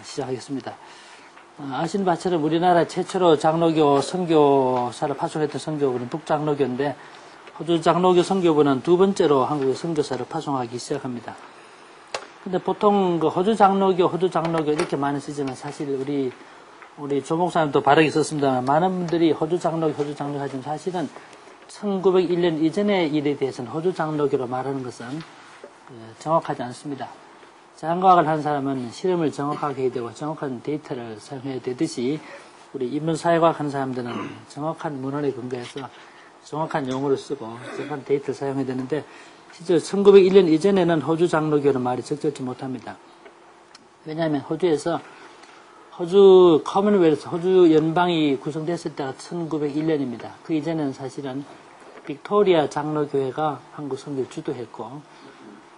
시작하겠습니다. 아시는 바처럼 우리나라 최초로 장로교 선교사를 파송했던 선교부는 북장로교인데 호주 장로교 선교부는 두 번째로 한국의 선교사를 파송하기 시작합니다. 근데 보통 그 호주 장로교 이렇게 많이 쓰지만 사실 우리 조 목사님도 발언이 있었습니다만 많은 분들이 호주 장로교 하지만 사실은 1901년 이전의 일에 대해서는 호주 장로교로 말하는 것은 정확하지 않습니다. 장과학을 한 사람은 실험을 정확하게 해야 되고 정확한 데이터를 사용해야 되듯이 우리 인문사회과학 하는 사람들은 정확한 문헌에 근거해서 정확한 용어를 쓰고 정확한 데이터를 사용해야 되는데 실제 1901년 이전에는 호주 장로교는 말이 적절치 못합니다. 왜냐하면 호주에서 호주 커먼웰스, 호주 연방이 구성됐을 때가 1901년입니다. 그 이전에는 사실은 빅토리아 장로교회가 한국 선교를 주도했고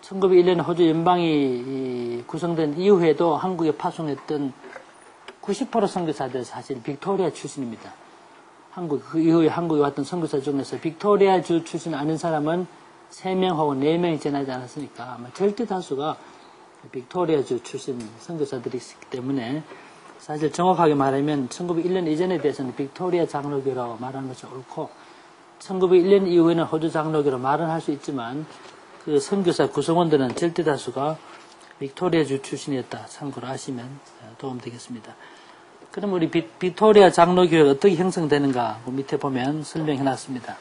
1901년에 호주 연방이 구성된 이후에도 한국에 파송했던 90% 선교사들 사실 빅토리아 출신입니다. 그 이후에 한국에 왔던 선교사 중에서 빅토리아 주 출신 아닌 사람은 3명 혹은 4명이 지나지 않았으니까 아마 절대 다수가 빅토리아 주 출신 선교사들이 있기 때문에 사실 정확하게 말하면 1901년 이전에 대해서는 빅토리아 장로교라고 말하는 것이 옳고 1901년 이후에는 호주 장로교로 말은 할 수 있지만 그 선교사 구성원들은 절대 다수가 빅토리아주 출신이었다. 참고로 아시면 도움되겠습니다. 그럼 우리 빅토리아 장로교회가 어떻게 형성되는가 밑에 보면 설명해 놨습니다.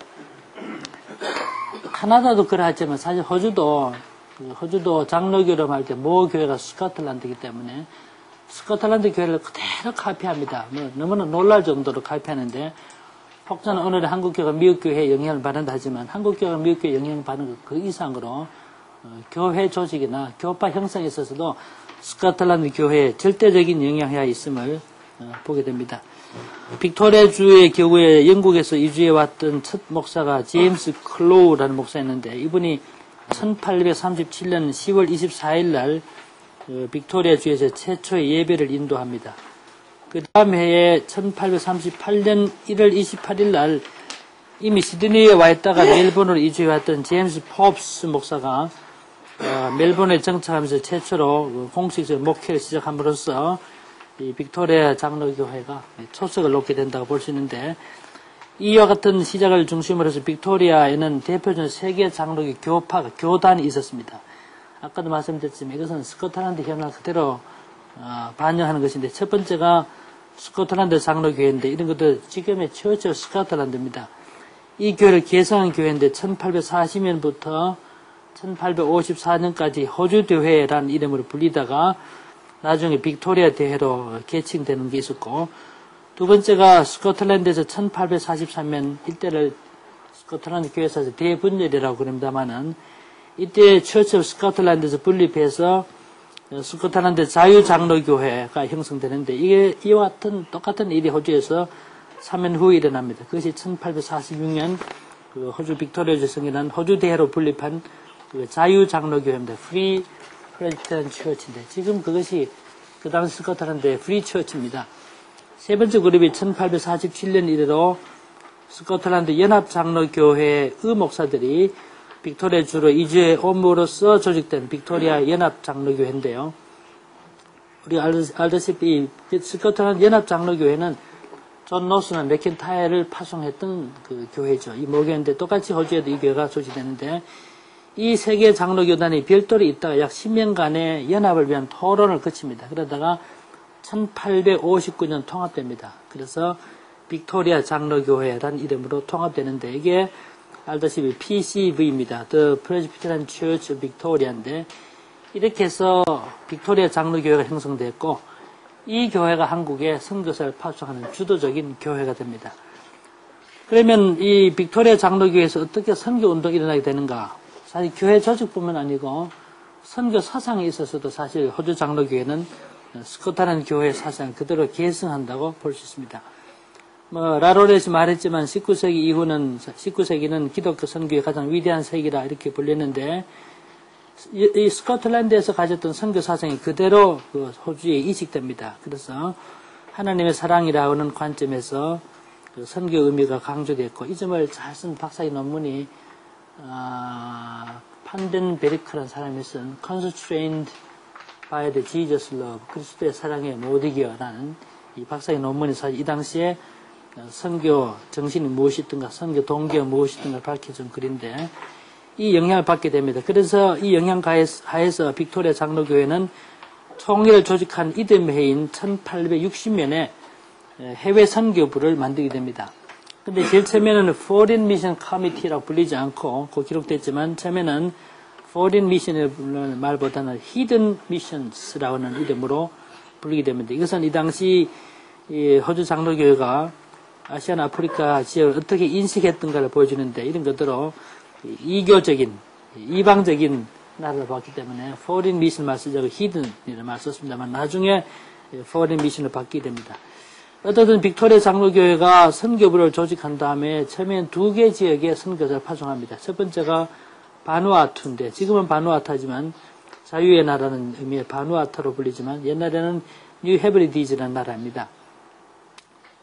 카나다도 그러하지만 사실 호주도 장로교로 할 때 모 교회가 스코틀랜드이기 때문에 스코틀랜드 교회를 그대로 카피합니다. 너무나 놀랄 정도로 카피하는데 혹자는 오늘의 한국교회가 미국교회에 영향을 받는다 하지만 한국교회가 미국교회에 영향을 받는 그 이상으로 교회 조직이나 교파 형성에 있어서도 스코틀랜드 교회에 절대적인 영향이 있음을 보게 됩니다. 빅토리아주의 경우에 영국에서 이주해 왔던 첫 목사가 제임스 클로우라는 목사였는데 이분이 1837년 10월 24일 날 빅토리아주에서 최초의 예배를 인도합니다. 그 다음 해에 1838년 1월 28일 날 이미 시드니에 와 있다가 멜번으로 이주해 왔던 제임스 포브스 목사가 멜번에 정착하면서 최초로 공식적 목회를 시작함으로써 이 빅토리아 장로교회가 초석을 놓게 된다고 볼 수 있는데 이와 같은 시작을 중심으로 해서 빅토리아에는 대표적인 세계 장로교 교파가 교단이 있었습니다. 아까도 말씀드렸지만 이것은 스코틀랜드 현황을 그대로 반영하는 것인데 첫 번째가 스코틀랜드 장로교회인데 이런 것도 지금의 처치 스코틀랜드입니다. 이 교회를 개성한 교회인데 1840년부터 1854년까지 호주대회라는 이름으로 불리다가 나중에 빅토리아 대회로 개칭되는 게 있었고 두 번째가 스코틀랜드에서 1843년 이때를 스코틀랜드 교회에서 대분열이라고 그럽니다만은 이때 처치 오브 스코틀랜드에서 분립해서 스코틀랜드 자유장로교회가 형성되는데 이게 이와 같은 똑같은 일이 호주에서 3년 후에 일어납니다. 그것이 1846년 그 호주 빅토리아주 성이라는 호주 대회로 분립한 그 자유장로교회입니다. Free Presbyterian Church인데 지금 그것이 그 당시 스코틀랜드의 Free Church입니다. 세 번째 그룹이 1847년 이래로 스코틀랜드 연합장로교회의 목사들이 빅토리아 주로 이주해 옴으로써 조직된 빅토리아 연합장로교회인데요. 우리가 알다시피 스코틀랜드 연합장로교회는 존 노스나 맥킨타이어를 파송했던 그 교회죠. 이 모교인데 똑같이 호주에도 이 교회가 조직되는데 이 세계 장로교단이 별도로 있다가 약 10년간의 연합을 위한 토론을 거칩니다. 그러다가 1859년 통합됩니다. 그래서 빅토리아 장로교회라는 이름으로 통합되는데 이게 알다시피 PCV입니다. The Presbyterian Church of Victoria인데 이렇게 해서 빅토리아 장로교회가 형성됐고 이 교회가 한국에 선교사를 파송하는 주도적인 교회가 됩니다. 그러면 이 빅토리아 장로교회에서 어떻게 선교운동이 일어나게 되는가? 사실 교회 조직뿐만 아니고 선교 사상에 있어서도 사실 호주 장로교회는 스코틀랜드 교회 사상 그대로 계승한다고 볼 수 있습니다. 라로렛이 말했지만 19세기는 기독교 선교의 가장 위대한 세기라 이렇게 불렸는데 이 스코틀랜드에서 가졌던 선교 사상이 그대로 그 호주에 이식됩니다. 그래서 하나님의 사랑이라는 관점에서 그 선교 의미가 강조됐고 이 점을 잘 쓴 박사의 논문이 판덴베리크라는 사람이 쓴 Constrained By the Jesus Love, 그리스도의 사랑에 못 이겨라는 이 박사의 논문이 사실 이 당시에 선교 정신이 무엇이든가 선교 동기가 무엇이든가 밝혀준 글인데 이 영향을 받게 됩니다. 그래서 이 영향 하에서 빅토리아 장로교회는 총회를 조직한 이듬 해인 1860년에 해외 선교부를 만들게 됩니다. 근데 제일 처음에는 Foreign Mission Committee라고 불리지 않고 그 기록됐지만 처음에는 Foreign Mission이라는 말보다는 Hidden Missions라는 이름으로 불리게 됩니다. 이것은 이 당시 호주 장로교회가 아시아나 아프리카 지역을 어떻게 인식했던가를 보여주는데 이런 것들로 이교적인, 이방적인 나라를 봤기 때문에 Foreign Mission 말 쓰자고 Hidden이라는 말 썼습니다만 나중에 Foreign Mission을 받게 됩니다. 어쨌든 빅토리아 장로교회가 선교부를 조직한 다음에 처음엔 2개 지역에 선교사를 파송합니다. 첫 번째가 바누아투인데 지금은 바누아투지만 자유의 나라는 의미의 바누아투로 불리지만 옛날에는 뉴헤브리디즈라는 나라입니다.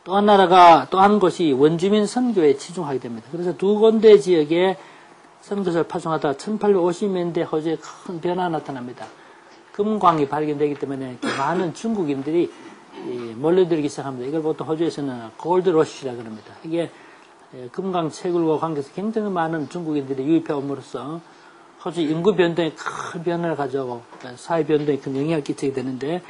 또 한 곳이 원주민 선교에 치중하게 됩니다. 그래서 2군데 지역에 선교사를 파송하다가 1850년대 호주에 큰 변화가 나타납니다. 금광이 발견되기 때문에 많은 중국인들이 몰려들기 시작합니다. 이걸 보통 호주에서는 골드러시라고 합니다. 이게 금강 채굴과 관계해서 굉장히 많은 중국인들이 유입해 옴으로써 호주 인구 변동에 큰 변화를 가져오고 사회 변동에 큰 영향을 끼치게 되는데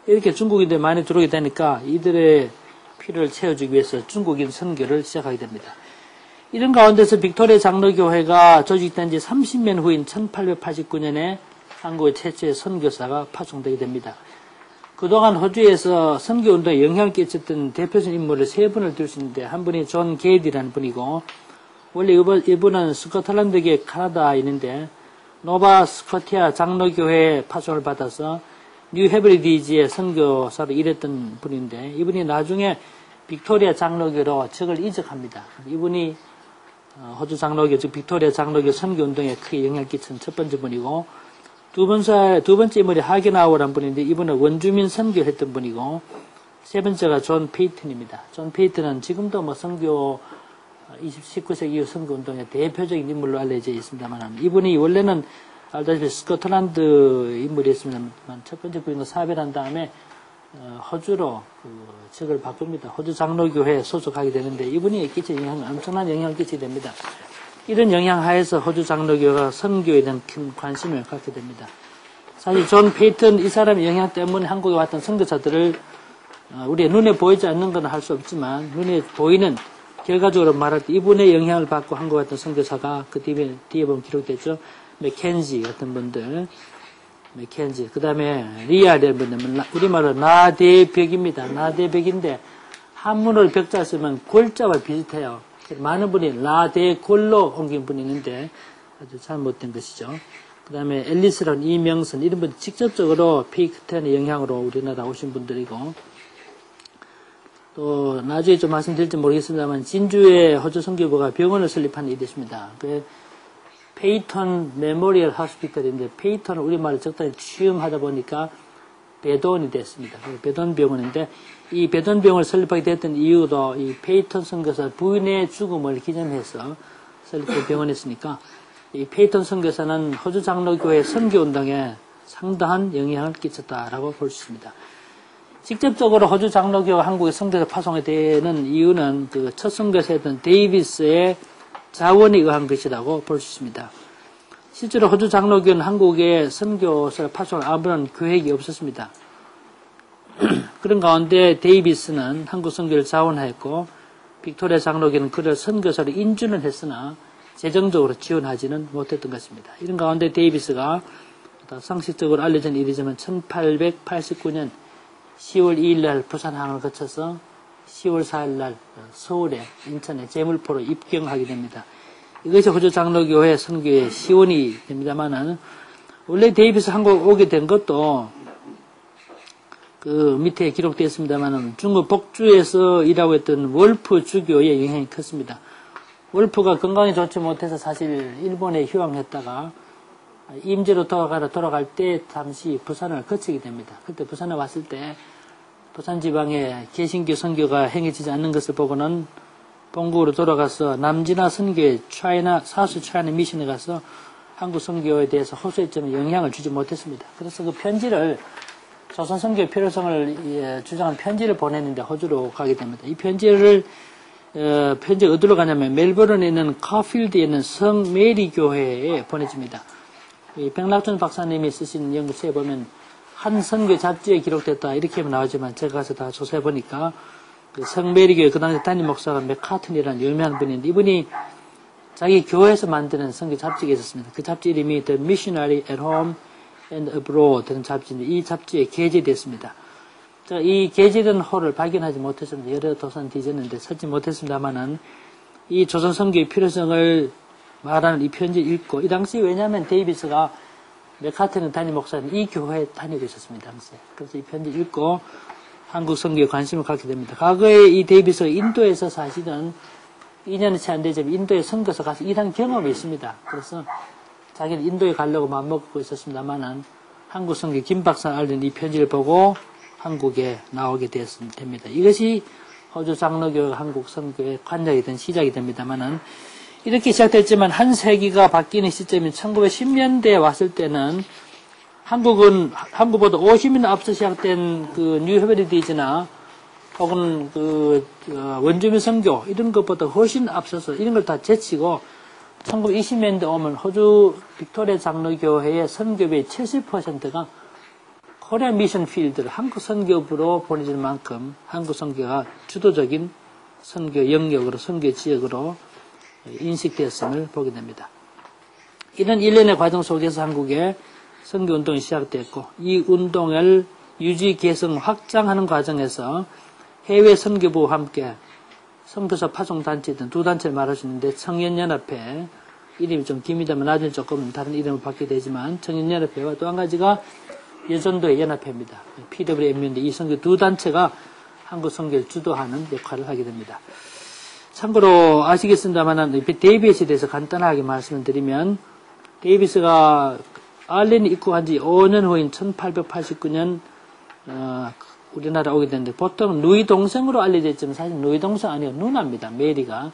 이렇게 중국인들이 많이 들어오게 되니까 이들의 필요를 채워주기 위해서 중국인 선교를 시작하게 됩니다. 이런 가운데서 빅토리아 장로교회가 조직된 지 30년 후인 1889년에 한국의 최초의 선교사가 파송되게 됩니다. 그동안 호주에서 선교운동에 영향을 끼쳤던 대표적인 인물을 3분을 들 수 있는데 한 분이 존 게이디라는 분이고 원래 이분은 스코틀랜드계 카나다인인데 노바 스코티아 장로교회 파송을 받아서 뉴헤브리디즈의 선교사로 일했던 분인데 이분이 나중에 빅토리아 장로교로 적을 이적합니다. 이분이 호주 장로교, 즉 빅토리아 장로교 선교운동에 크게 영향을 끼친 첫 번째 분이고 두 번째 인물이 하게나우라는 분인데 이분은 원주민 선교를 했던 분이고 세 번째가 존 페이튼입니다. 존 페이튼은 지금도 뭐 선교 19세기 이후 선교운동의 대표적인 인물로 알려져 있습니다만 이분이 원래는 알다시피 스코틀랜드 인물이었습니다만 첫 번째 부인과 사별한 다음에 호주로 적을 바꿉니다. 호주 장로교회에 소속하게 되는데 이분이 끼친 영향은 엄청난 영향을 끼치게 됩니다. 이런 영향 하에서 호주 장로교가 선교에 대한 큰 관심을 갖게 됩니다. 사실 존 페이튼 이 사람의 영향 때문에 한국에 왔던 선교사들을 우리의 눈에 보이지 않는 건 할 수 없지만 눈에 보이는 결과적으로 말할 때 이분의 영향을 받고 한국에 왔던 선교사가 그 뒤에 보면 기록됐죠. 맥켄지 같은 분들, 맥켄지, 그 다음에 리아라는 분들, 우리말로 나대벽입니다. 나대벽인데 한문을 벽자 쓰면 골자와 비슷해요. 많은 분이 라대골로 옮긴 분이 있는데 아주 잘못된 것이죠. 그 다음에 앨리스라는 이명선 이런 분 직접적으로 페이크텐의 영향으로 우리나라 오신 분들이고 또 나중에 좀 말씀드릴지 모르겠습니다만 진주의 호주 선교부가 병원을 설립한 일이 있습니다. 그 페이턴 메모리얼 하스피털인데 페이턴을 우리말로 적당히 취음하다 보니까 배돈이 됐습니다. 배돈 병원인데 이 배돈 병원을 설립하게 됐던 이유도 이 페이턴 선교사 부인의 죽음을 기념해서 설립된 병원이었으니까 이 페이턴 선교사는 호주 장로교회 선교운동에 상당한 영향을 끼쳤다라고 볼 수 있습니다. 직접적으로 호주 장로교가 한국에 선교사 파송이 되는 이유는 그 첫 선교사였던 데이비스의 자원에 의한 것이라고 볼 수 있습니다. 실제로 호주 장로교는 한국에 선교사를 파송할 아무런 계획이 없었습니다. 그런 가운데 데이비스는 한국 선교를 자원하였고 빅토리아 장로교는 그를 선교사로 인준을 했으나 재정적으로 지원하지는 못했던 것입니다. 이런 가운데 데이비스가 상식적으로 알려진 일이지만 1889년 10월 2일 날 부산항을 거쳐서 10월 4일 날 서울에 인천에 제물포로 입경하게 됩니다. 이것이 호주 장로교회 선교의 시원이 됩니다만은 원래 데이비스 한국 오게 된 것도 그 밑에 기록되어 있습니다만은 중국 복주에서 일하고 있던 월프 주교의 영향이 컸습니다. 월프가 건강이 좋지 못해서 사실 일본에 휴양했다가 임제로 돌아갈 때 잠시 부산을 거치게 됩니다. 그때 부산에 왔을 때 부산 지방에 개신교 선교가 행해지지 않는 것을 보고는 본국으로 돌아가서 남진아 선교회 사수 차이나 미션에 가서 한국 선교에 대해서 호소했지만 영향을 주지 못했습니다. 그래서 그 편지를 조선 선교의 필요성을 주장한 편지를 보냈는데 호주로 가게 됩니다. 이 편지가 어디로 가냐면 멜버른에 있는 카필드에 있는 성 메리 교회에 보내집니다. 이 백락준 박사님이 쓰신 연구서에 보면 한 선교 잡지에 기록됐다 이렇게 나오지만 제가 가서 다 조사해 보니까 그 성 메리 교회 그 당시 담임 목사가 맥카튼이라는 유명한 분인데 이분이 자기 교회에서 만드는 선교 잡지가 있었습니다. 그 잡지 이름이 The Missionary at Home and Abroad 라는 잡지인데 이 잡지에 게재됐습니다. 제가 이 게재된 호를 발견하지 못했습니다. 여러 도서는 뒤졌는데 찾지 못했습니다만은 이 조선 선교의 필요성을 말하는 이 편지를 읽고 이 당시 왜냐하면 데이비스가 맥카튼 담임 목사는 이 교회에 다니고 있었습니다. 당시에. 그래서 이 편지를 읽고 한국 선교에 관심을 갖게 됩니다. 과거에 이 데이비스가 인도에서 사실은 2년이 채 안 되지만 인도에 선교서 가서 일한 경험이 있습니다. 그래서 자기는 인도에 가려고 마음먹고 있었습니다만은 한국 선교 김 박사 알린 이 편지를 보고 한국에 나오게 됩니다. 이것이 호주 장로교회가 한국 선교의 관작이 된 시작이 됩니다만은 이렇게 시작됐지만 한 세기가 바뀌는 시점인 1910년대에 왔을 때는 한국은 한국보다 50년 앞서 시작된 그 뉴 헤베리디지나 혹은 그 원주민 선교 이런 것보다 훨씬 앞서서 이런 걸 다 제치고 1920년대 오면 호주 빅토리아 장로교회의 선교비의 70%가 코리안 미션 필드를 한국 선교부로 보내질 만큼 한국 선교가 주도적인 선교 영역으로 선교 지역으로 인식되었음을 보게 됩니다. 이런 일련의 과정 속에서 한국의 선교운동이 시작됐고 이 운동을 유지, 개성, 확장하는 과정에서 해외 선교부와 함께 선교사 파송단체 등 두 단체를 말할 수 있는데 청년연합회, 이름이 좀 깁니다만 나중에 조금 다른 이름을 받게 되지만 청년연합회와 또 한 가지가 여전도의 연합회입니다. PWM인데 이 선교 두 단체가 한국 선교를 주도하는 역할을 하게 됩니다. 참고로 아시겠습니다만 데이비스에 대해서 간단하게 말씀을 드리면 데이비스가 아일랜드 입국한 지 5년 후인 1889년 우리나라 오게 됐는데 보통 누이 동생으로 알려져 있지만 사실 누이 동생 아니고 누나입니다. 메리가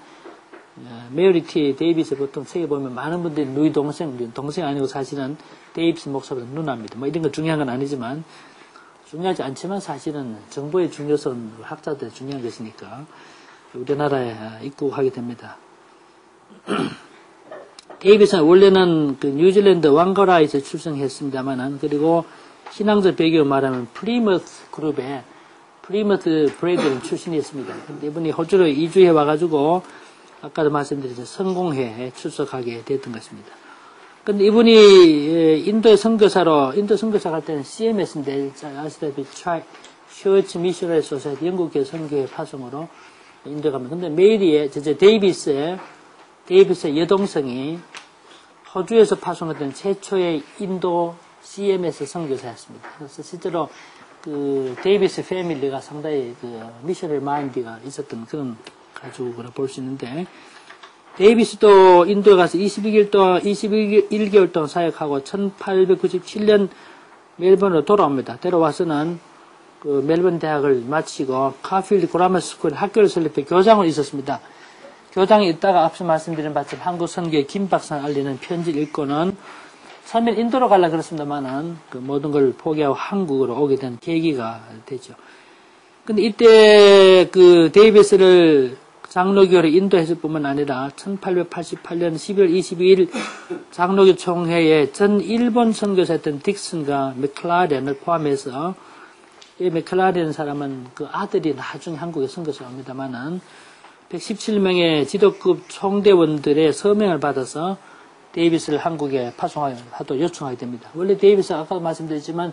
메리 T. 데이비스 보통 책에 보면 많은 분들이 누이 동생 아니고 사실은 데이비스 목사보다 누나입니다. 뭐 이런 거 중요한 건 아니지만 중요하지 않지만 사실은 정보의 중요성은 학자들의 중요한 것이니까 우리나라에 입국하게 됩니다. 데이비스는 원래는 그 뉴질랜드 왕가라에서 출생했습니다만은 그리고 신앙적 배경을 말하면 플리머스 그룹의 플리머스 브레이드는 출신이었습니다. 근데 이분이 호주로 이주해 와가지고 아까도 말씀드렸죠 성공회에 출석하게 됐던 것입니다. 근데 이분이 인도 선교사 갈 때는 CMS인데 아시다시피 Church Missionary Society 영국계 선교회 파송으로 인도에 갑니다. 근데 메리의 데이비스의 여동생이 호주에서 파송했던 최초의 인도 CMS 선교사였습니다. 그래서 실제로 그 데이비스 패밀리가 상당히 그 미셔널 마인드가 있었던 그런 가족으로 볼 수 있는데 데이비스도 인도에 가서 21개월 동안 사역하고 1897년 멜번으로 돌아옵니다. 돌아와서는 그 멜번 대학을 마치고 카필드 그라머 스쿨 학교를 설립해 교장으로 있었습니다. 교장에 있다가 앞서 말씀드린 바처럼 한국 선교의 김 박사가 알리는 편지를 읽고는 처음엔 인도로 가려고 그랬습니다만은 그 모든 걸 포기하고 한국으로 오게 된 계기가 되죠. 근데 이때 그 데이비스를 장로교로 인도했을 뿐만 아니라 1888년 12월 22일 장로교 총회에 전 일본 선교사였던 딕슨과 맥클라렌을 포함해서 이 맥클라렌 사람은 그 아들이 나중에 한국에 선교사 옵니다만은 117명의 지도급 총대원들의 서명을 받아서 데이비스를 한국에 파송하도록 요청하게 됩니다. 원래 데이비스가 아까 말씀드렸지만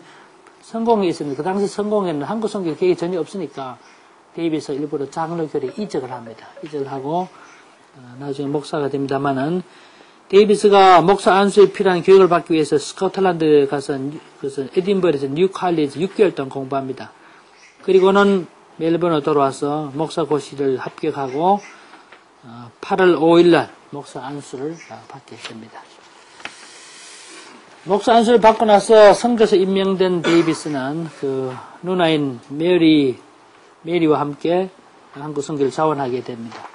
성공회에 있었는데 그 당시 성공회는 한국 선교 계획이 전혀 없으니까 데이비스가 일부러 장로교회에 이적을 합니다. 이적을 하고 나중에 목사가 됩니다만은 데이비스가 목사 안수에 필요한 교육을 받기 위해서 스코틀랜드 가서 에딘버러에서 뉴 칼리지 6개월 동안 공부합니다. 그리고는 멜번으로 돌아와서 목사 고시를 합격하고 8월 5일날 목사 안수를 받게 됩니다. 목사 안수를 받고 나서 선교사 임명된 데이비스는 그 누나인 메리와 함께 한국 선교를 자원하게 됩니다.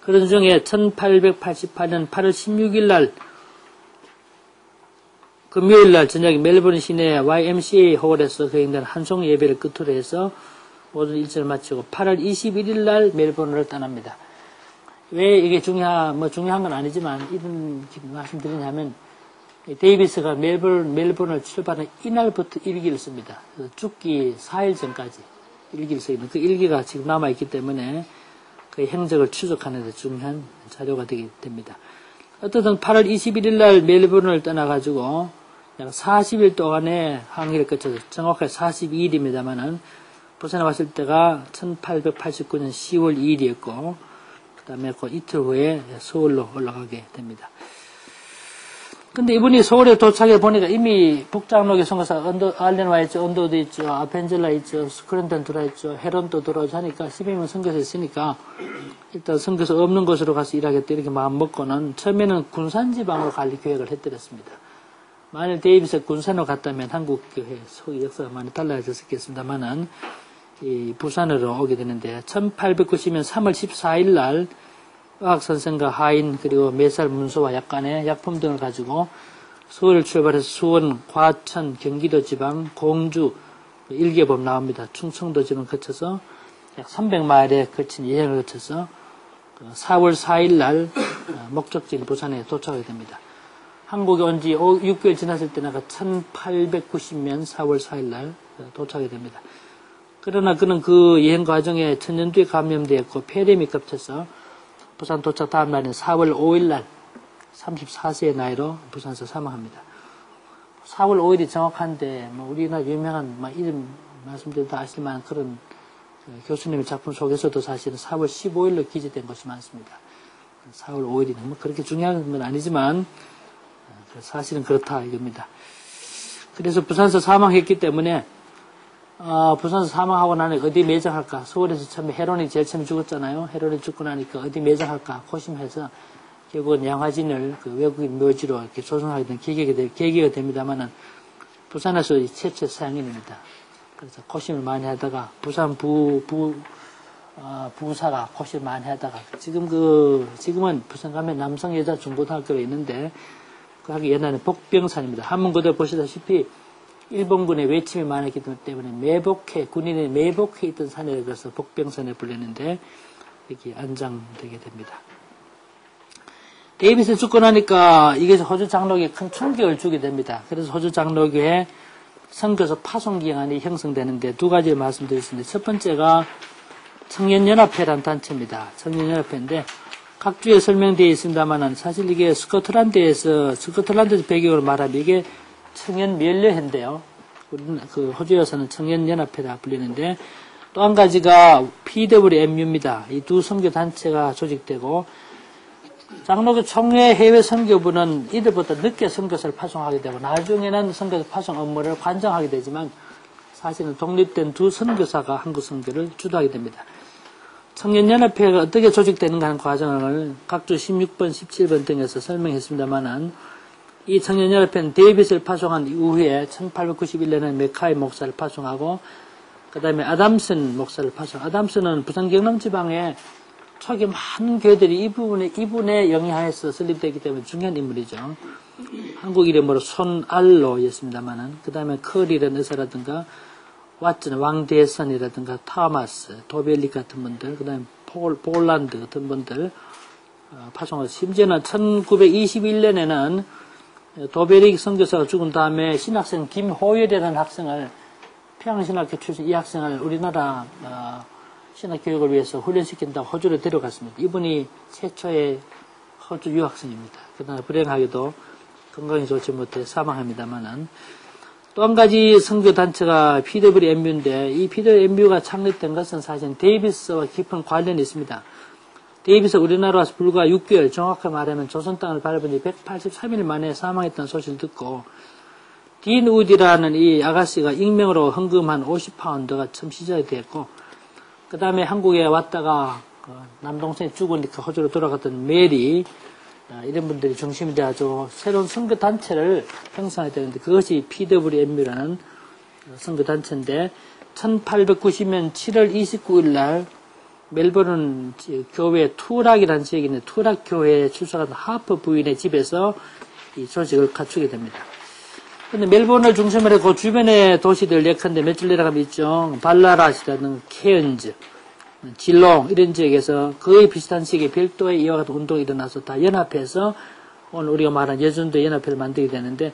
그런 중에 1888년 8월 16일 날 금요일 날 저녁에 멜버른 시내 YMCA 홀에서 거행된 한송 예배를 끝으로 해서 모든 일정을 마치고 8월 21일 날 멜버른을 떠납니다. 왜 이게 중요한 건 아니지만 이런 말씀드리냐면 데이비스가 멜버른을 출발한 이날부터 일기를 씁니다. 죽기 4일 전까지 일기를 쓰는 그 일기가 지금 남아있기 때문에 그 행적을 추적하는 데 중요한 자료가 되게 됩니다. 어쨌든 8월 21일 날 멜버른을 떠나가지고 약 40일 동안의 항해를 거쳐서 정확하게 42일입니다만은 부산에 왔을 때가 1889년 10월 2일이었고 그 다음에 그 이틀 후에 서울로 올라가게 됩니다. 근데 이분이 서울에 도착해 보니까 이미 북장로교 선교사 알렌 와 있죠, 언더도 있죠, 아펜젤라 있죠, 스크랜턴 들어와 있죠, 헤론도 들어오죠 하니까 12명 선교사 있으니까 일단 선교사 없는 곳으로 가서 일하겠다 이렇게 마음 먹고는 처음에는 군산지방으로 갈 계획을 했더랬습니다. 만일 데이비스 군산으로 갔다면 한국 교회 소위 역사가 많이 달라졌겠습니다만은 이 부산으로 오게 되는데 1890년 3월 14일 날 의학선생과 하인 그리고 매살 문서와 약간의 약품 등을 가지고 서울을 출발해서 수원, 과천, 경기도 지방, 공주, 일개범 나옵니다. 충청도 지방 거쳐서 약 300마일에 거친 여행을 거쳐서 4월 4일 날 목적지인 부산에 도착하게 됩니다. 한국에 온 지 6개월 지났을 때는 1890년 4월 4일 날 도착하게 됩니다. 그러나 그는 그 여행 과정에 천연두에 감염되었고 폐렴이 겹쳐서 부산 도착 다음 날인 4월 5일 날 34세의 나이로 부산에서 사망합니다. 4월 5일이 정확한데 우리나라 유명한 이름 말씀드려도 아실 만한 그런 교수님의 작품 속에서도 사실은 4월 15일로 기재된 것이 많습니다. 4월 5일이 그렇게 중요한 건 아니지만 사실은 그렇다 이겁니다. 그래서 부산에서 사망했기 때문에 부산에서 사망하고 나니 어디 매장할까? 서울에서 처음에 헤론이 제일 처음에 죽었잖아요. 헤론이 죽고 나니까 어디 매장할까? 고심해서 결국은 양화진을 그 외국인 묘지로 이렇게 조성하게 된 계기가 됩니다만은 부산에서 최초 사양인입니다. 그래서 고심을 많이 하다가 부산 부사가 고심을 많이 하다가 지금은 부산 가면 남성 여자 중고등학교가 있는데 그 학교 옛날에 복병산입니다. 한문고대 보시다시피 일본군의 외침이 많았기 때문에 군인의 매복해 있던 산에 가서 복병산에 불렸는데 이렇게 안장되게 됩니다. 데이비스 죽고 나니까 이게 호주 장로교에 큰 충격을 주게 됩니다. 그래서 호주 장로교에 선교사 파송기관이 형성되는데 두 가지를 말씀드리겠습니다. 첫 번째가 청년연합회라는 단체입니다. 청년연합회인데 각 주에 설명되어 있습니다만 사실 이게 스코틀랜드에서 배경으로 말하면 이게 청년면례회인데요. 그 호주에서는 청년연합회라 불리는데 또 한 가지가 PWMU입니다. 이 두 선교단체가 조직되고 장로교 총회 해외 선교부는 이들보다 늦게 선교사를 파송하게 되고 나중에는 선교사 파송 업무를 관장하게 되지만 사실은 독립된 두 선교사가 한국 선교를 주도하게 됩니다. 청년연합회가 어떻게 조직되는가 하는 과정을 각주 16번, 17번 등에서 설명했습니다만은 이 청년연합회는 데이빗을 파송한 이후에 1891년에 메카이 목사를 파송하고 그 다음에 아담슨 목사를 아담슨은 부산 경남 지방에 초기 많은 교회들이 이분의 영향에서 설립되기 때문에 중요한 인물이죠. 한국 이름으로 손알로였습니다만은 그 다음에 커리라는 의사라든가 왓슨, 왕대선이라든가 타마스, 도벨릭 같은 분들, 그 다음에 볼란드 같은 분들 파송하고 심지어는 1921년에는 도벨릭 선교사가 죽은 다음에 신학생 김호열이라는 학생을 평양신학교 출신 이 학생을 우리나라 신학교육을 위해서 훈련시킨다고 호주로 데려갔습니다. 이분이 최초의 호주 유학생입니다. 그러나 불행하게도 건강이 좋지 못해 사망합니다만은 또 한 가지 선교단체가 PWMU인데 이 PWMU가 창립된 것은 사실 데이비스와 깊은 관련이 있습니다. 데이비스 우리나라 와서 불과 6개월, 정확하게 말하면 조선 땅을 밟은 지 183일 만에 사망했다는 소식을 듣고 딘 우디라는 이 아가씨가 익명으로 헌금한 50파운드가 처음 시작이 됐고 그 다음에 한국에 왔다가 남동생이 죽으니까 호주로 돌아갔던 메리 이런 분들이 중심이 돼가지고 새로운 선교단체를 형성해야 되는데 그것이 PWMU라는 선교단체인데 1890년 7월 29일 날 멜버른 교회 투락이라는 지역이 있는데 투락 교회에 출석한 하퍼 부인의 집에서 이 조직을 갖추게 됩니다. 근데 멜본을 중심으로 해서 그 주변의 도시들 예컨대 며칠 내려가면 있죠. 발라라시라든가 케언즈, 질롱 이런 지역에서 거의 비슷한 시기에 별도의 이와 같은 운동이 일어나서 다 연합해서 오늘 우리가 말한 예전도 연합회를 만들게 되는데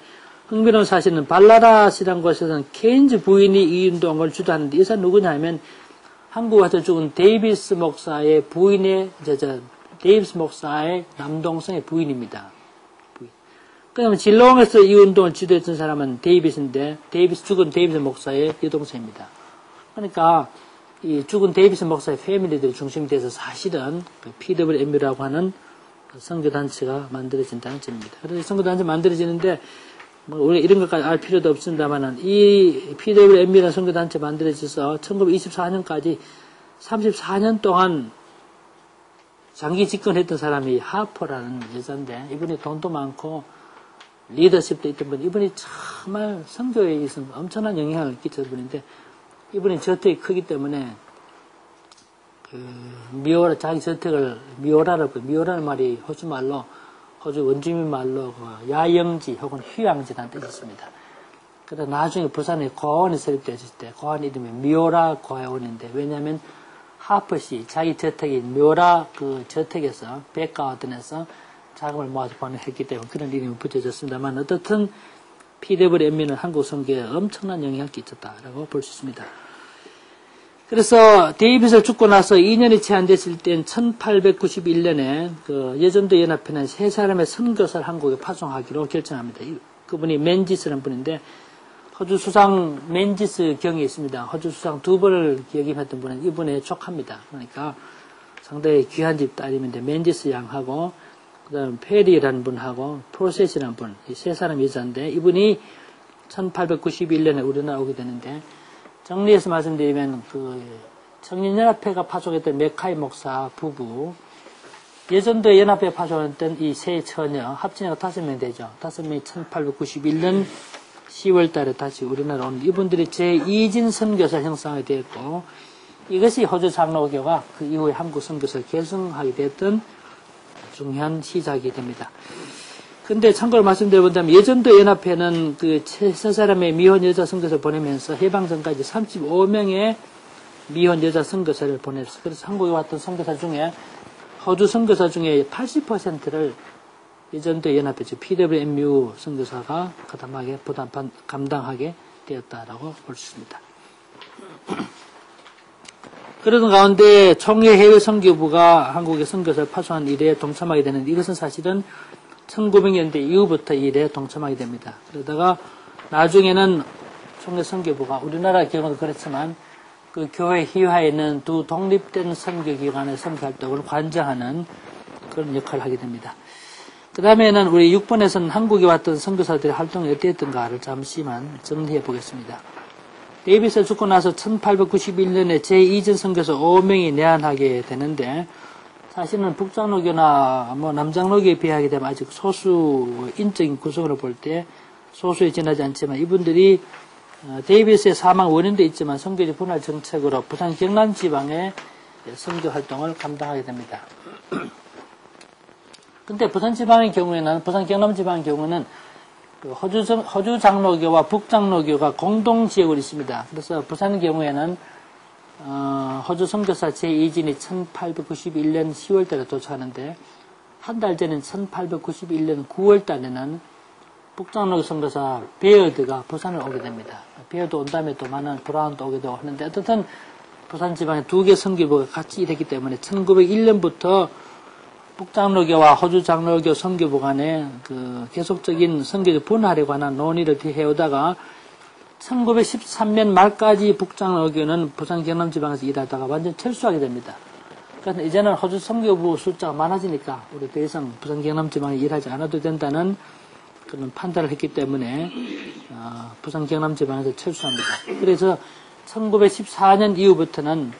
흥미로운 사실은 발라라시라는 곳에서는 케인즈 부인이 이 운동을 주도하는데 이 사람 누구냐면 한국 와서 죽은 데이비스 목사의 부인의 데이비스 목사의 남동생의 부인입니다. 그러면 질롱에서 이 운동을 주도했던 사람은 데이비스인데 죽은 데이비스 목사의 여동생입니다. 그러니까 이 죽은 데이비스 목사의 패밀리들이 중심이 돼서 사실은 PWMU라고 하는 선교단체가 만들어진다는 점입니다. 그래서 선교단체 만들어지는데 뭐 우리가 이런 것까지 알 필요도 없습니다만은 이 PWMU라는 선교단체 만들어져서 1924년까지 34년 동안 장기 집권했던 사람이 하퍼라는 여자인데 이분이 돈도 많고 리더십도 있던 분, 이분이 정말 선교에 있어서 엄청난 영향을 끼쳤던 분인데 이분이 저택이 크기 때문에 미오라, 자기 저택을 미오라는 말이 호주 말로, 호주 원주민 말로 야영지 혹은 휴양지라는 뜻이 있습니다. 그래서 나중에 부산에 고아원이 설립되었을 때 고아원 이름이 미오라 고아원인데 왜냐하면 하퍼시 자기 저택인 미오라 그 저택에서 백가와든에서 자금을 모아서 보냈기 때문에 그런 이름이 붙여졌습니다만 어떻든 PWMU는 한국 선교에 엄청난 영향을 끼쳤다라고 볼 수 있습니다. 그래서 데이빗을 죽고 나서 2년이 채 안 됐을 땐 1891년에 그 예전도 연합회는 세 사람의 선교사를 한국에 파송하기로 결정합니다. 그분이 맨지스라는 분인데 호주 수상 맨지스 경이 있습니다. 호주 수상 2번을 역임했던 분은 이분의 조카입니다. 그러니까 상당히 귀한 집 딸임인데 맨지스 양하고 그 다음 페리라는 분하고 프로셋이라는 분, 이 세 사람 여자인데 이분이 1891년에 우리나라 오게 되는데 정리해서 말씀드리면 그 청년연합회가 파송했던 메카이 목사 부부, 예전도 연합회 파송했던 이 세 처녀 합치면 5명 되죠. 5명이 1891년 10월 달에 다시 우리나라 온 이분들이 제2진 선교사 형성하게 되었고 이것이 호주 장로교가 그 이후에 한국 선교사를 계승하게 됐던 중요한 시작이 됩니다. 근데 참고로 말씀드려본다면 예전도 연합회는 그 세 사람의 미혼 여자 선교사를 보내면서 해방 전까지 35명의 미혼 여자 선교사를 보냈어요. 그래서 한국에 왔던 선교사 중에 호주 선교사 중에 80%를 예전도 연합회 즉 PWMU 선교사가 가담하게 감당하게 되었다라고 볼 수 있습니다. 그러던 가운데 총회 해외 선교부가 한국의 선교사를 파송한 일에 동참하게 되는데 이것은 사실은 1900년대 이후부터 이 일에 동참하게 됩니다. 그러다가 나중에는 총회 선교부가 우리나라 경우도 그렇지만 그 교회 희화에 있는 두 독립된 선교기관의 선교활동을 관장하는 그런 역할을 하게 됩니다. 그 다음에는 우리 6번에서는 한국에 왔던 선교사들의 활동이 어땠던가를 잠시만 정리해 보겠습니다. 데이빗을 죽고 나서 1891년에 제2전 선교사 5명이 내한하게 되는데 사실은 북장로교나 뭐 남장로교에 비하게 되면 아직 소수 인적인 구성으로 볼 때 소수에 지나지 않지만 이분들이 데이빗의 사망 원인도 있지만 선교지 분할 정책으로 부산 경남 지방의 선교 활동을 감당하게 됩니다. 근데 부산 지방의 경우에는 부산 경남 지방의 경우는 호주 장로교와 북장로교가 공동 지역으로 있습니다. 그래서 부산 경우에는 호주 선교사 제2진이 1891년 10월 달에 도착하는데 한 달 전인 1891년 9월 달에는 북장로교 선교사 베어드가 부산을 오게 됩니다. 베어드 온 다음에 또 많은 브라운도 오게 되고 하는데 어쨌든 부산 지방에 두 개 선교부가 같이 일했기 때문에 1901년부터 북장로교와 호주 장로교 선교부 간에 그 계속적인 선교적 분할에 관한 논의를 해오다가 1913년 말까지 북장로교는 부산 경남 지방에서 일하다가 완전 철수하게 됩니다. 그래서 이제는 호주 선교부 숫자가 많아지니까 우리 더 이상 부산 경남 지방에 일하지 않아도 된다는 그런 판단을 했기 때문에 부산 경남 지방에서 철수합니다. 그래서 1914년 이후부터는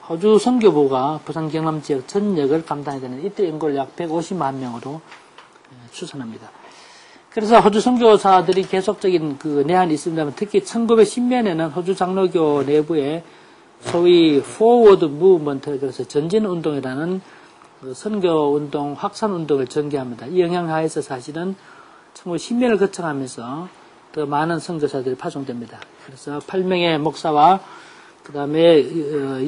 호주 선교부가 부산 경남 지역 전역을 감당해야 되는 이때 인구를 약 150만 명으로 추산합니다. 그래서 호주 선교사들이 계속적인 그 내한이 있습니다만 특히 1910년에는 호주 장로교 내부에 소위 포워드 무브먼트 그래서 전진 운동이라는 선교 운동, 확산 운동을 전개합니다. 이 영향하에서 사실은 1910년을 거쳐가면서 더 많은 선교사들이 파송됩니다. 그래서 8명의 목사와 그 다음에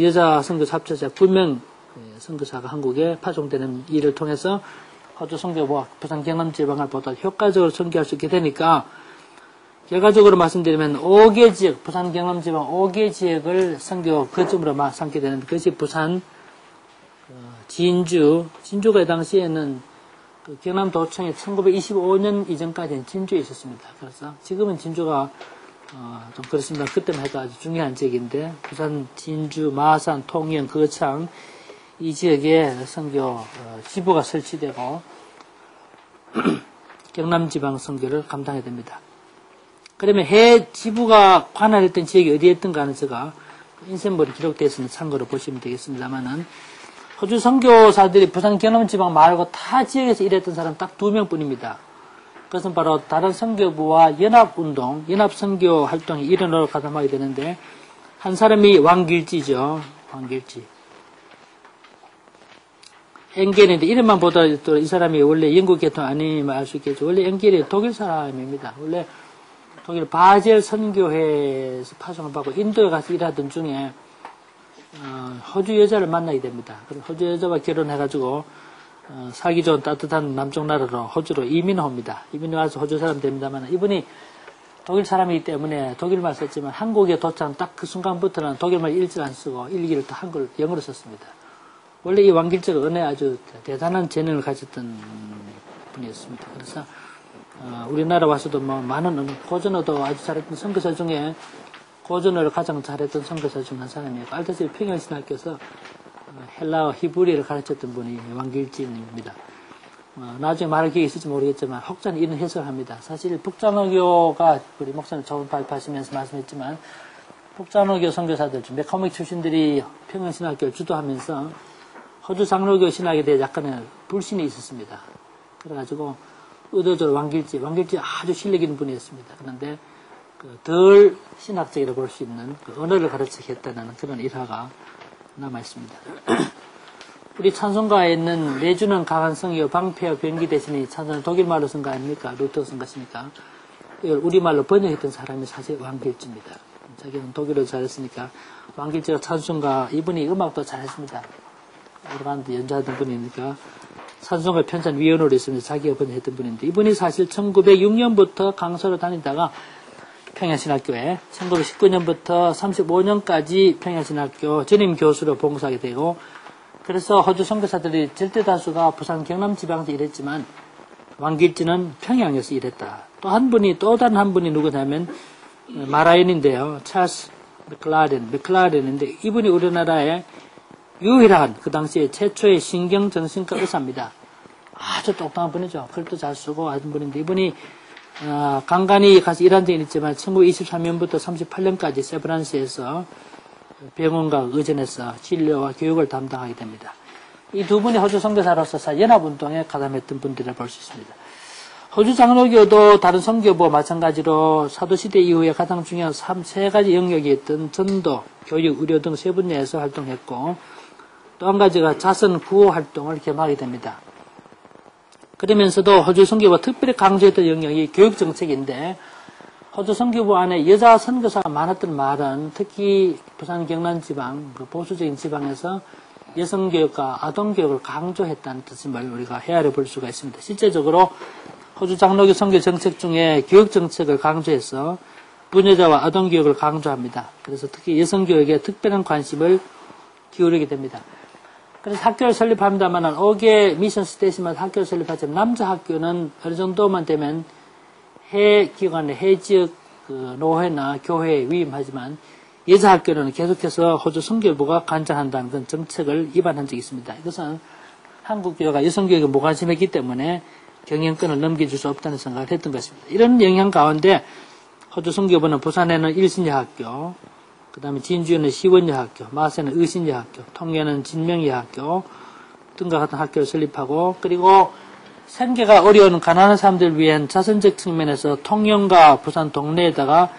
여자 선교사 합쳐서 9명 선교사가 한국에 파송되는 일을 통해서 호주 선교부와 부산 경남 지방을 보다 효과적으로 선교할 수 있게 되니까 결과적으로 말씀드리면 5개 지역, 부산 경남 지방 5개 지역을 선교 거점으로 삼게 되는 그것이 부산, 진주가 당시에는 그 경남도청에 1925년 이전까지는 진주에 있었습니다. 그래서 지금은 진주가 좀 그렇습니다. 그때만 해도 아주 중요한 지역인데 부산, 진주, 마산, 통영, 거창 이 지역에 선교 지부가 설치되고 경남지방 선교를 감당해야 됩니다. 그러면 해 지부가 관할했던 지역이 어디였던가 하는 제가 인쇄물이 기록되어 있으면 참고로 보시면 되겠습니다만은 호주 선교사들이 부산 경남지방 말고 타 지역에서 일했던 사람 딱 2명뿐입니다. 그것은 바로 다른 선교부와 연합운동, 연합선교 활동이 일원으로 가담하게 되는데 한 사람이 왕길지죠. 왕길지. 엥겔인데 이름만 보더라도 이 사람이 원래 영국 계통 아니면 알 수 있겠죠. 원래 엥겔이 독일 사람입니다. 원래 독일 바젤 선교회에서 파송을 받고 인도에 가서 일하던 중에 호주 여자를 만나게 됩니다. 호주 여자와 결혼해가지고 살기 좋은 따뜻한 남쪽 나라로 호주로 이민을 옵니다. 이민을 와서 호주 사람 됩니다만 이분이 독일 사람이기 때문에 독일말 썼지만 한국에 도착한 딱 그 순간부터는 독일말 일절 안 쓰고 일기를 다 한글 영어로 썼습니다. 원래 이 왕길제가 은혜 아주 대단한 재능을 가졌던 분이었습니다. 그래서 우리나라 와서도 뭐 많은 고전어도 아주 잘했던 선교사 중에 고전어를 가장 잘했던 선교사 중 한 사람이에요. 알다시피 평양신학교에서 헬라어 히브리어를 가르쳤던 분이 왕길지입니다. 나중에 말할 기회가 있을지 모르겠지만 혹자는 이런 해석을 합니다. 사실 북장로교가 우리 목사님 저번 발표하시면서 말씀했지만 북장로교 선교사들 중 메카닉 출신들이 평양신학교를 주도하면서 호주 장로교 신학에 대해 약간의 불신이 있었습니다. 그래가지고 의도적으로 왕길지 아주 실력 있는 분이었습니다. 그런데 덜 신학적이라고 볼 수 있는 언어를 가르치겠다는 그런 일화가 남아있습니다. 우리 찬송가에 있는 내주는 강한 성이요 방패와 변기 대신에 찬송은 독일말로 쓴 거 아닙니까? 루터 쓴 것입니까? 이걸 우리말로 번역했던 사람이 사실 왕길지입니다. 자기는 독일어도 잘했으니까 왕길지가 찬송가 이분이 음악도 잘했습니다. 오르간도 연주하던 분이니까 찬송가 편찬 위원으로 있으면서 자기가 번역했던 분인데 이분이 사실 1906년부터 강사로 다니다가 평양신학교에 1919년부터 35년까지 평양신학교 전임 교수로 봉사하게 되고 그래서 호주 선교사들이 절대 다수가 부산 경남 지방에서 일했지만 왕길지는 평양에서 일했다. 또 다른 한 분이 누구냐면 마라인인데요. 찰스 맥클라렌인데 이분이 우리나라의 유일한 그 당시에 최초의 신경정신과 의사입니다. 아주 똑똑한 분이죠. 글도 잘 쓰고 하던 분인데 이분이 간간히 가서 일한 적은 있지만 1923년부터 38년까지 세브란스에서 병원과 의전에서 진료와 교육을 담당하게 됩니다. 이 두 분이 호주 선교사로서 연합운동에 가담했던 분들을 볼 수 있습니다. 호주 장로교도 다른 선교부와 마찬가지로 사도시대 이후에 가장 중요한 세 가지 영역이었던 전도, 교육, 의료 등 세 분야에서 활동했고 또 한 가지가 자선 구호 활동을 겸하게 됩니다. 그러면서도 호주 선교부가 특별히 강조했던 영역이 교육정책인데 호주 선교부 안에 여자 선교사가 많았던 말은 특히 부산 경남 지방, 보수적인 지방에서 여성교육과 아동교육을 강조했다는 뜻을 우리가 헤아려 볼 수가 있습니다. 실제적으로 호주 장로교 선교 정책 중에 교육정책을 강조해서 부녀자와 아동교육을 강조합니다. 그래서 특히 여성교육에 특별한 관심을 기울이게 됩니다. 그래서 학교를 설립합니다만 5개 미션 스테이시마다 학교를 설립하지만 남자 학교는 어느 정도만 되면 해 기관의 해 지역 노회나 교회에 위임하지만 여자 학교는 계속해서 호주 선교부가 관장한다는 그런 정책을 위반한 적이 있습니다. 이것은 한국 교회가 여성교육에 무관심했기 때문에 경영권을 넘겨줄 수 없다는 생각을 했던 것입니다. 이런 영향 가운데 호주 선교부는 부산에는 일신여학교, 그 다음에 진주에는 시원여학교, 마산에는 의신여학교, 통영에는 진명여학교 등과 같은 학교를 설립하고 그리고 생계가 어려운 가난한 사람들을 위한 자선적 측면에서 통영과 부산 동네에다가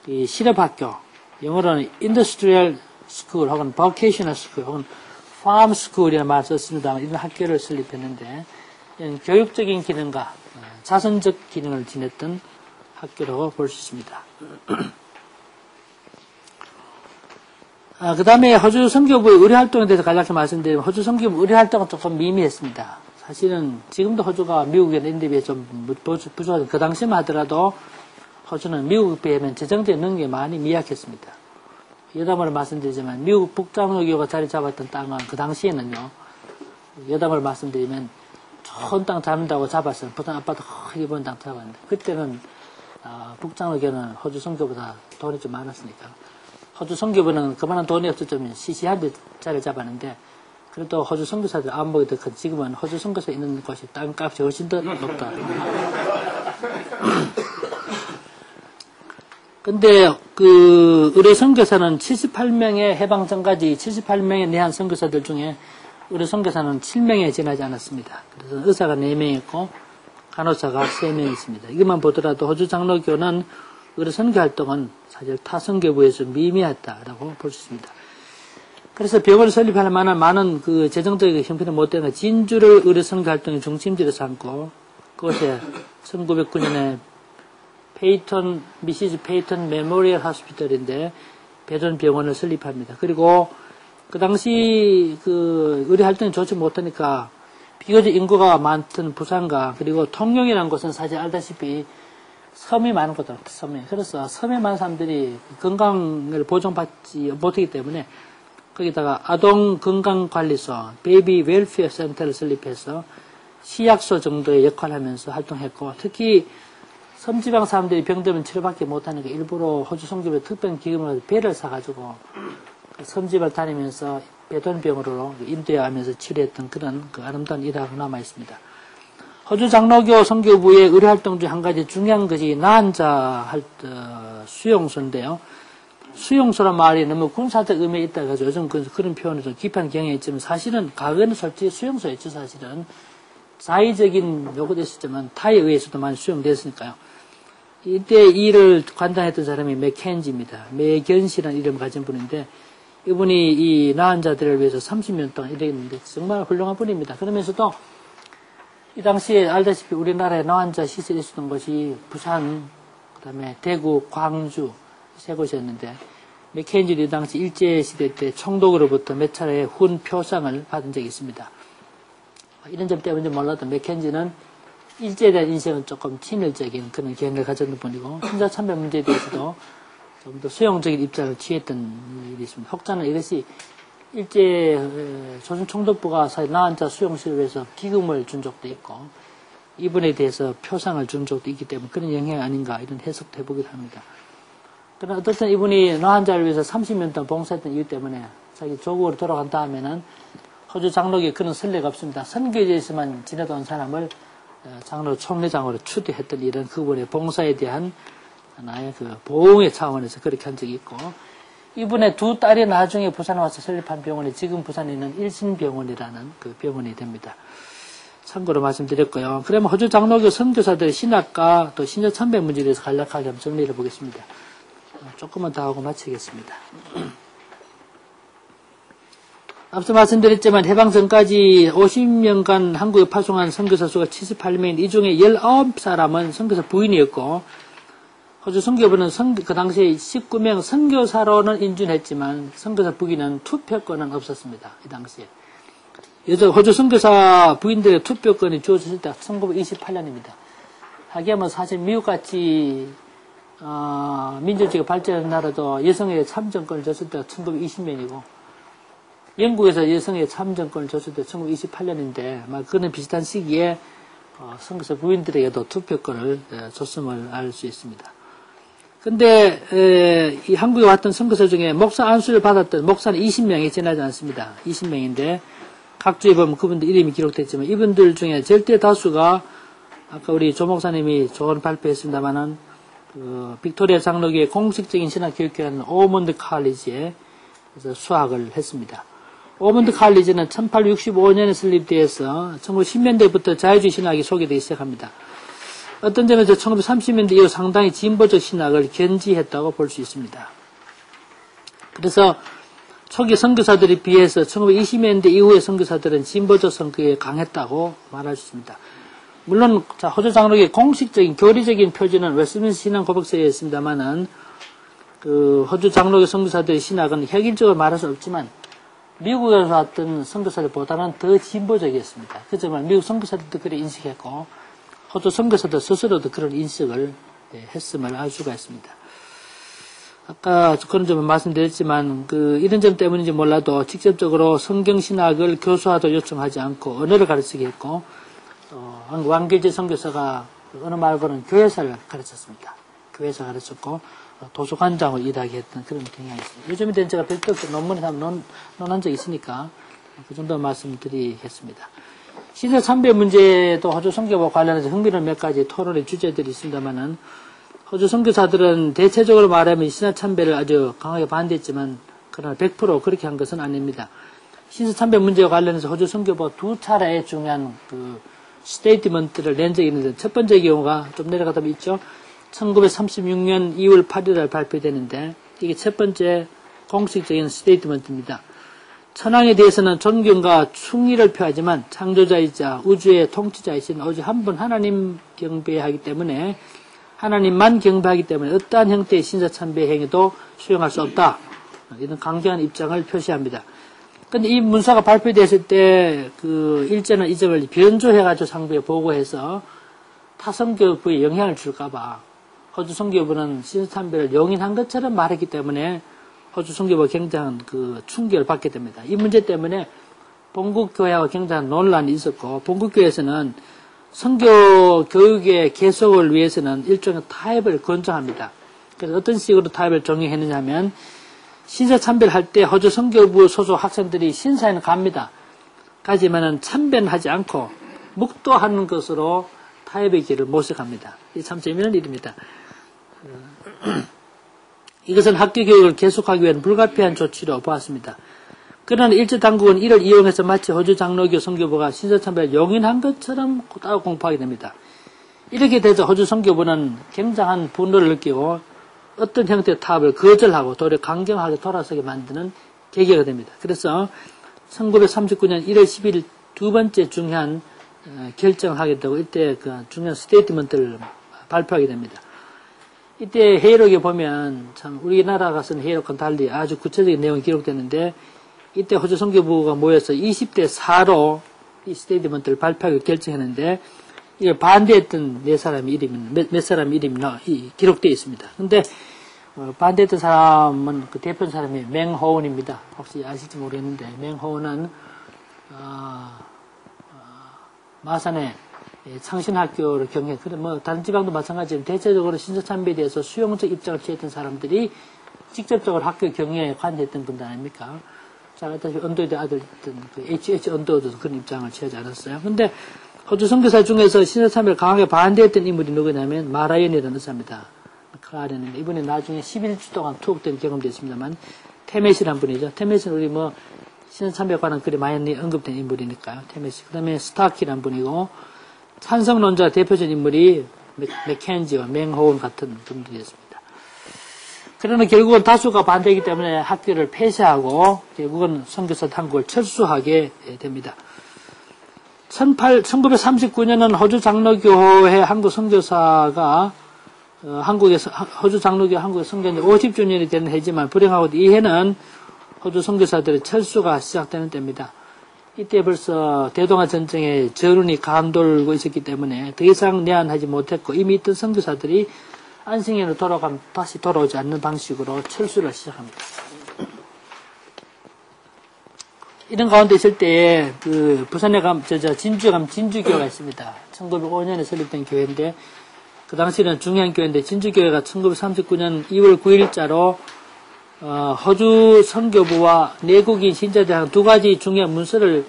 이 실업학교, 영어로는 Industrial School 혹은 Vocational School 혹은 Farm School이라는 말을 썼습니다만 이런 학교를 설립했는데 이런 교육적인 기능과 자선적 기능을 지녔던 학교라고 볼 수 있습니다. 그 다음에 호주 선교부의 의뢰활동에 대해서 간략히 말씀드리면, 호주 선교부 의뢰활동은 조금 미미했습니다. 사실은 지금도 호주가 미국에 있는 데 비해 좀 부족하죠. 그 당시만 하더라도 호주는 미국에 비하면 재정적인 능력이 많이 미약했습니다. 여담으로 말씀드리지만 미국 북장로교가 자리 잡았던 땅은 그 당시에는요, 여담으로 말씀드리면 좋은 땅 잡는다고 잡았어요. 부산 아파트 크게 본 땅 잡았는데, 그때는 북장로교는 호주 선교보다 돈이 좀 많았으니까 호주 선교부는 그만한 돈이 없었지만 시시한 데 자리를 잡았는데, 그래도 호주 선교사들 안목이 더 큰, 지금은 호주 선교사 있는 곳이 땅값이 훨씬 더 높다. 근데 의뢰 선교사는 78명의 해방 전까지 78명의 내한 선교사들 중에 의뢰 선교사는 7명에 지나지 않았습니다. 그래서 의사가 4명 있고 간호사가 3명 있습니다. 이것만 보더라도 호주 장로교는 의뢰 선교 활동은 사실 타 선교부에서 미미했다라고 볼 수 있습니다. 그래서 병원을 설립할 만한 많은 재정적인 형편이 못 되는 진주를 의뢰 선교 활동의 중심지로 삼고, 그것에 1909년에 미시즈 페이턴 메모리얼 하스피털인데 배전 병원을 설립합니다. 그리고 그 당시 의료 활동이 좋지 못하니까 비교적 인구가 많던 부산과, 그리고 통영이라는 곳은 사실 알다시피 섬이 많은 곳이다. 섬이. 그래서 섬에 많은 사람들이 건강을 보존받지 못하기 때문에 거기다가 아동 건강관리소, 베이비 웰페어 센터를 설립해서 시약소 정도의 역할을 하면서 활동했고, 특히 섬지방 사람들이 병들면 치료받지 못하니까 일부러 호주 선교부의 특별 기금으로 배를 사가지고 섬지방을 다니면서 배돈병으로 인도하면서 치료했던 그런 아름다운 일화가 남아 있습니다. 호주 장로교 선교부의 의료활동 중 한 가지 중요한 것이 나한자 수용소인데요. 수용소란 말이 너무 군사적 의미에 있다 해서 요즘 그런 표현을 좀 기판 경향이 있지만, 사실은 과거에는 솔직히 수용소였죠. 사실은 자의적인 요구도 있었지만 타에 의해서도 많이 수용됐으니까요. 이때 이 일을 관장했던 사람이 맥켄지입니다. 맥견시라는 이름을 가진 분인데, 이분이 이 나은 자들을 위해서 30년 동안 일했는데 정말 훌륭한 분입니다. 그러면서도 이 당시에 알다시피 우리나라에 나은 자 시설이 있었던 것이 부산, 그 다음에 대구, 광주 세 곳이었는데, 맥켄지는 이 당시 일제시대 때 총독으로부터 몇 차례 훈 표상을 받은 적이 있습니다. 이런 점 때문인지 몰라도 맥켄지는 일제에 대한 인생은 조금 친일적인 그런 견해를 가졌던 분이고, 신자참배 문제에 대해서도 좀 더 수용적인 입장을 취했던 일이 있습니다. 혹자는 이것이 일제 조선 총독부가 사실 나한자 수용실을 위해서 기금을 준 적도 있고, 이분에 대해서 표상을 준 적도 있기 때문에 그런 영향이 아닌가 이런 해석도 해보기도 합니다. 그러나 어떻든 이분이 나한자를 위해서 30년 동안 봉사했던 이유 때문에 자기 조국으로 돌아간 다음에는 호주 장로교에 그런 선례가 없습니다. 선교지에서만 지내다 온 사람을 장로 총회장으로 추대했던 이런 그분의 봉사에 대한 하나의 보응의 차원에서 그렇게 한 적이 있고, 이분의 두 딸이 나중에 부산에 와서 설립한 병원이 지금 부산에 있는 일신병원이라는 그 병원이 됩니다. 참고로 말씀드렸고요. 그러면 호주 장로교 선교사들의 신학과 또 신자 참배 문제에 대해서 간략하게 한번 정리를 해보겠습니다. 조금만 더 하고 마치겠습니다. 앞서 말씀드렸지만 해방 전까지 50년간 한국에 파송한 선교사 수가 78명인데 이 중에 19사람은 선교사 부인이었고, 호주 선교부는 그 당시에 19명 선교사로는 인준했지만 선교사 부인은 투표권은 없었습니다. 이 당시에. 호주 선교사 부인들의 투표권이 주어졌을 때가 1928년입니다. 하기야뭐 사실 미국같이 민주주의가 발전한 나라도 여성에게 참정권을 줬을 때가 1920년이고, 영국에서 여성에게 참정권을 줬을 때 1928년인데, 그는 비슷한 시기에 선교사 부인들에게도 투표권을 줬음을 알 수 있습니다. 근데 이 한국에 왔던 선교사 중에 목사 안수를 받았던 목사는 20명이 지나지 않습니다. 20명인데 각주에 보면 그분들 이름이 기록됐지만, 이분들 중에 절대 다수가 아까 우리 조 목사님이 좋은 발표했습니다만은 빅토리아 장로교의 공식적인 신학교육회라는 오먼드 칼리지에 수학을 했습니다. 오먼드 칼리지는 1865년에 설립되어서 1910년대부터 자유주의 신학이 소개되기 시작합니다. 어떤 점에서 1930년대 이후 상당히 진보적 신학을 견지했다고 볼 수 있습니다. 그래서 초기 선교사들에 비해서 1920년대 이후의 선교사들은 진보적 성격에 강했다고 말할 수 있습니다. 물론 자, 호주 장로교의 공식적인 교리적인 표준은 웨스트민스터 신앙 고백서에 있습니다만은 그 호주 장로교 선교사들의 신학은 획일적으로 말할 수 없지만 미국에서 왔던 선교사들보다는 더 진보적이었습니다. 그 점을 미국 선교사들도 그렇게 인식했고 호주 선교사들 스스로도 그런 인식을 했음을 알 수가 있습니다. 아까 그런 점을 말씀드렸지만 이런 점 때문인지 몰라도 직접적으로 성경신학을 교수하도 요청하지 않고 언어를 가르치게 했고 왕길재 선교사가 어느 말고는 교회사를 가르쳤습니다. 교회사 가르쳤고 도서관장으로 일하게 했던 그런 경향이 있습니다. 요즘에 된 제가 별도 논문에 한번 논한 적이 있으니까 그 정도 말씀드리겠습니다. 신사 참배 문제도 호주 선교와 관련해서 흥미로운 몇 가지 토론의 주제들이 있습니다만은 호주 선교사들은 대체적으로 말하면 신사 참배를 아주 강하게 반대했지만 그러나 100% 그렇게 한 것은 아닙니다. 신사 참배 문제와 관련해서 호주 선교부가 두 차례의 중요한 스테이트먼트를 낸 적이 있는데 첫 번째 경우가 좀 내려가다 보면 있죠. 1936년 2월 8일 발표되는데 이게 첫 번째 공식적인 스테이트먼트입니다. 천황에 대해서는 존경과 충의를 표하지만 창조자이자 우주의 통치자이신 오직 한 분 하나님 경배하기 때문에 하나님만 경배하기 때문에 어떠한 형태의 신사참배 행위도 수용할 수 없다. 이런 강경한 입장을 표시합니다. 근데 이 문서가 발표됐을 때 일제는 이 점을 변조해가지고 상부에 보고해서 타성교부에 영향을 줄까봐 호주 선교부는 신사참배를 용인한 것처럼 말했기 때문에 호주 선교부가 굉장한 충격을 받게 됩니다. 이 문제 때문에 본국교회하고 굉장한 논란이 있었고 본국교회에서는 선교 교육의 계속을 위해서는 일종의 타협을 권장합니다. 그래서 어떤 식으로 타협을 정의했느냐 하면 신사 참배를 할 때 호주 선교부 소속 학생들이 신사에는 갑니다. 가지만은 참배는 하지 않고 묵도하는 것으로 타협의 길을 모색합니다. 이게 참 재미있는 일입니다. 이것은 학교 교육을 계속하기 위한 불가피한 조치로 보았습니다. 그러나 일제당국은 이를 이용해서 마치 호주 장로교 선교부가 신사참배를 용인한 것처럼 따로 공포하게 됩니다. 이렇게 되자 호주 선교부는 굉장한 분노를 느끼고 어떤 형태의 타협을 거절하고 도리어 강경하게 돌아서게 만드는 계기가 됩니다. 그래서 1939년 1월 10일 두 번째 중요한 결정을 하게 되고 이때 중요한 스테이트먼트를 발표하게 됩니다. 이때 회의록에 보면 참 우리나라가 쓴 회의록과는 달리 아주 구체적인 내용이 기록되는데 이때 호주 선교부가 모여서 20대 4로 이 스테이트먼트를 발표하기로 결정했는데 이걸 반대했던 몇 사람의 이름이 기록되어 있습니다. 근데 반대했던 사람은 대표 사람이 맹호운입니다. 혹시 아실지 모르겠는데 맹호운은 마산의 창신학교를 경해 다른 지방도 마찬가지로 대체적으로 신사참배에 대해서 수용적 입장을 취했던 사람들이 직접적으로 학교 경영에 관여했던 분들 아닙니까? 자, 언더우드 아들던 H.H. 언더우드도 그런 입장을 취하지 않았어요. 근데 호주 선교사 중에서 신사참배를 강하게 반대했던 인물이 누구냐면 마라이언이라는 의사입니다. 클라렌은 이번에 나중에 11주 동안 투옥된 경험도 있습니다만 테메시라는 분이죠. 테메시는 우리 신사참배에 관한 글이 많이 언급된 인물이니까요. 테메시. 그 다음에 스타키라는 분이고 찬성론자 대표적인 인물이 맥켄지와 맹호운 같은 분들이었습니다. 그러나 결국은 다수가 반대이기 때문에 학교를 폐쇄하고 결국은 선교사 한국을 철수하게 됩니다. 1939년은 호주 장로교회 한국 선교사가 호주 장로교 한국에 선교한 지 50주년이 되는 해지만 불행하고도 이 해는 호주 선교사들의 철수가 시작되는 때입니다. 이때 벌써 대동아 전쟁에 전운이 감돌고 있었기 때문에 더 이상 내한하지 못했고 이미 있던 선교사들이 안식년으로 돌아가면 다시 돌아오지 않는 방식으로 철수를 시작합니다. 이런 가운데 있을 때에 부산에 가면 진주에 가면 진주교회가 있습니다. 1905년에 설립된 교회인데 그 당시에는 중요한 교회인데 진주교회가 1939년 2월 9일자로 호주 선교부와 내국인 신자들 한 두 가지 중요한 문서를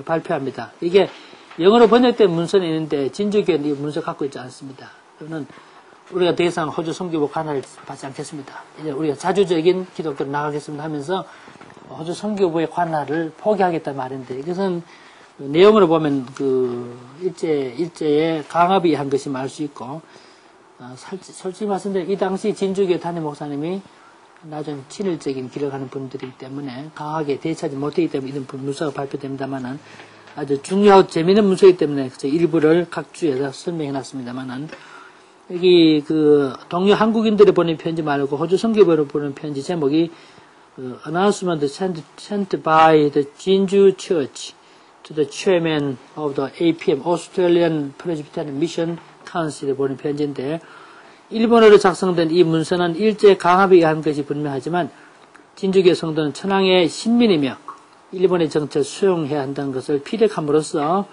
발표합니다. 이게 영어로 번역된 문서는 있는데 진주교회는 이 문서 갖고 있지 않습니다. 저는 우리가 더 이상 호주 선교부 관할을 받지 않겠습니다. 이제 우리가 자주적인 기독교로 나가겠습니다 하면서 호주 선교부의 관할을 포기하겠다는 말인데 이것은 내용으로 보면 일제의 강압이 한 것이 알 수 있고 솔직히 말씀드리면 이 당시 진주교회 담임 목사님이 나중에 친일적인 기록하는 분들이기 때문에 강하게 대처하지 못하기 때문에 이런 문서가 발표됩니다만은 아주 중요하고 재미있는 문서이기 때문에 일부를 각 주에서 설명해 놨습니다만은, 여기 동료 한국인들이 보낸 편지 말고 호주 선교부로 보낸 편지 제목이 announcement sent by the Jinju Church to the chairman of the APM, Australian Presbyterian Mission Council에 보낸 편지인데, 일본어로 작성된 이 문서는 일제 강압에 의한 것이 분명하지만 진주교 성도는 천황의 신민이며 일본의 정책을 수용해야 한다는 것을 피력함으로써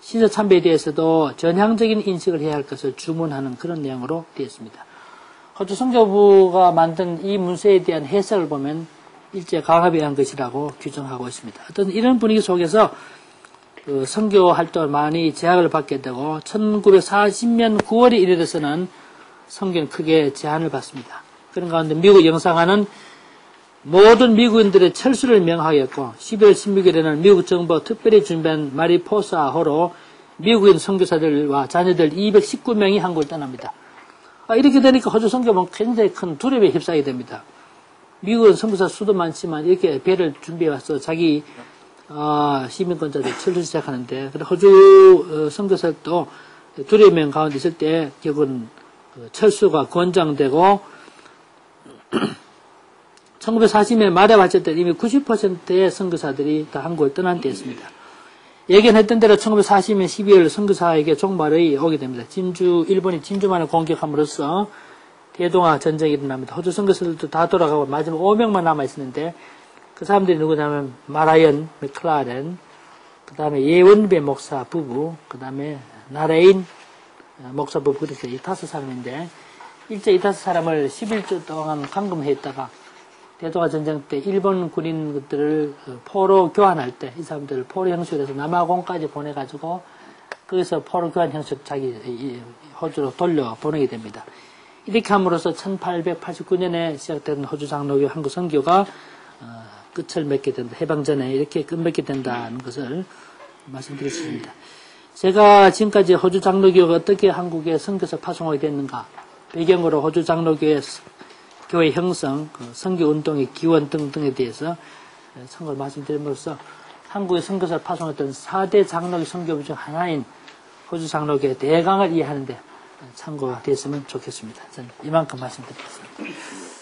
신서 참배에 대해서도 전향적인 인식을 해야 할 것을 주문하는 그런 내용으로 되어 있습니다. 호주 선교부가 만든 이 문서에 대한 해석을 보면 일제 강압에 의한 것이라고 규정하고 있습니다. 어떤 이런 분위기 속에서 선교 활동을 많이 제약을 받게 되고 1940년 9월에 이르러서는 선교는 크게 제한을 받습니다. 그런 가운데 미국 영상하는 모든 미국인들의 철수를 명하였고 12월 16일에는 미국 정부가 특별히 준비한 마리포사호로 미국인 선교사들과 자녀들 219명이 한국을 떠납니다. 이렇게 되니까 호주 선교는 굉장히 큰 두려움에 휩싸이게 됩니다. 미국은 선교사 수도 많지만 이렇게 배를 준비해와서 자기 시민권자들 철수 시작하는데, 호주 선교사도 두려움 가운데 있을 때 결국은 철수가 권장되고 1940년 말에 봤을 때 이미 90%의 선교사들이 다 한국을 떠난 때였습니다. 예견했던 대로 1940년 12월 선교사에게 종말이 오게 됩니다. 일본이 진주만을 공격함으로써 대동아 전쟁이 일어납니다. 호주 선교사들도 다 돌아가고 마지막 5명만 남아있었는데, 그 사람들이 누구냐면 마라이언 맥클라렌, 그 다음에 예원배 목사 부부, 그 다음에 나레인 목사 부부, 그렇게 이 5사람인데, 일제 이 5사람을 11주 동안 감금했다가 대동아 전쟁 때 일본 군인들을 포로 교환할 때 이 사람들을 포로 형식으로 해서 남아공까지 보내가지고 거기서 포로 교환 형식 자기 호주로 돌려 보내게 됩니다. 이렇게 함으로써 1889년에 시작된 호주 장로교 한국 선교가 끝을 맺게 된다. 해방 전에 이렇게 끝맺게 된다는 것을 말씀드렸습니다. 제가 지금까지 호주 장로교가 어떻게 한국에 선교사 파송하게 됐는가, 배경으로 호주 장로교의 교회 형성, 선교 운동의 기원 등등에 대해서 참고를 말씀드림으로써 한국의 선교사를 파송했던 4대 장로교 선교부 중 하나인 호주 장로교의 대강을 이해하는데 참고가 됐으면 좋겠습니다. 저는 이만큼 말씀드리겠습니다.